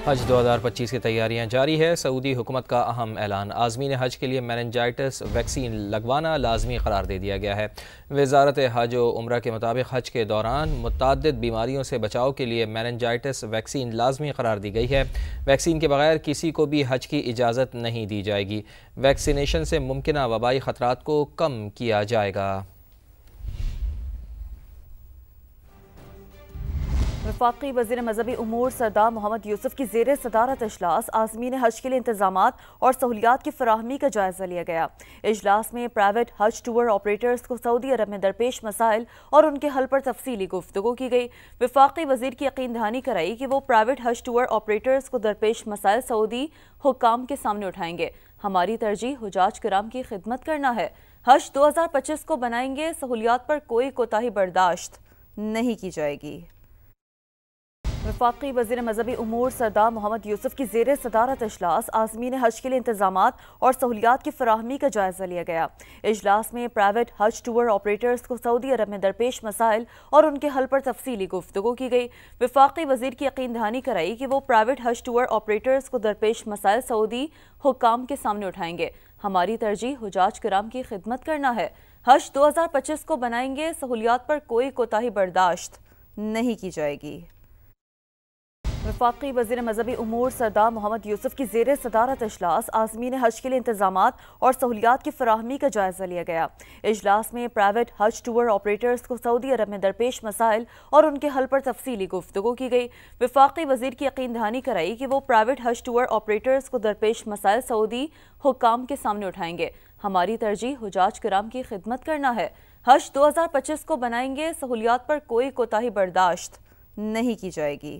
हज 2025 की तैयारियां जारी है। सऊदी हुकूमत का अहम ऐलान। आज़मीन हज के लिए मेनिंजाइटिस वैक्सीन लगवाना लाजमी करार दे दिया गया है। वजारत हज व उम्रा के मुताबिक हज के दौरान मुतअद्दिद बीमारियों से बचाव के लिए मेनिंजाइटिस वैक्सीन लाजमी करार दी गई है। वैक्सीन के बगैर किसी को भी हज की इजाज़त नहीं दी जाएगी। वैक्सीनेशन से मुमकिन वबाई ख़तरात को कम किया जाएगा। वफाकी वज़ीर मजहबी उमूर सरदार मोहम्मद यूसुफ की ज़ेर सदारत इजलास आज़मीन हज के लिए इंतजामात और सहूलियात की फराहमी का जायज़ा लिया गया। इजलास में प्राइवेट हज टूर ऑपरेटर्स को सऊदी अरब में दरपेश मसाइल और उनके हल पर तफसीली गुफ्तगू की गई। वफाकी वज़ीर की यकीन दहानी कराई कि वो प्राइवेट हज टूर ऑपरेटर्स को दरपेश मसाइल सऊदी हुक्काम के सामने उठाएंगे। हमारी तरजीह हुजाज किराम की खिदमत करना है। हज 2025 को बनाएंगे, सहूलियात पर कोई कोताही बर्दाश्त नहीं की जाएगी। वफाकी वज़ीर मजहबी उमूर सरदार मोहम्मद यूसुफ की ज़ेर सदारत इजलास आज़मीन हज के लिए इंतजामात और सहूलियात की फराहमी का जायज़ा लिया गया। इजलास में प्राइवेट हज टूर ऑपरेटर्स को सऊदी अरब में दरपेश मसाइल और उनके हल पर तफसीली गुफ्तगू की गई। वफाकी वज़ीर की यकीन दहानी कराई कि वो प्राइवेट हज टूर ऑपरेटर्स को दरपेश मसाइल सऊदी हुक्काम के सामने उठाएंगे। हमारी तरजीह हुजाज किराम की खिदमत करना है। हज 2025 को बनाएंगे, सहूलियात पर कोई कोताही बर्दाश्त नहीं की जाएगी। वफाकी वज़ीर मजहबी उमूर सरदार मोहम्मद यूसुफ की ज़ेर सदारत इजलास आज़मीन हज के लिए इंतजामात और सहूलियात की फराहमी का जायज़ा लिया गया। इजलास में प्राइवेट हज टूर ऑपरेटर्स को सऊदी अरब में दरपेश मसाइल और उनके हल पर तफसीली गुफ्तगू की गई। वफाकी वज़ीर की यकीन दहानी कराई कि वो प्राइवेट हज टूर ऑपरेटर्स को दरपेश मसाइल सऊदी हुक्काम के सामने उठाएंगे। हमारी तरजीह हुजाज किराम की खिदमत करना है। हज 2025 को बनाएंगे, सहूलियात पर कोई कोताही बर्दाश्त नहीं की जाएगी।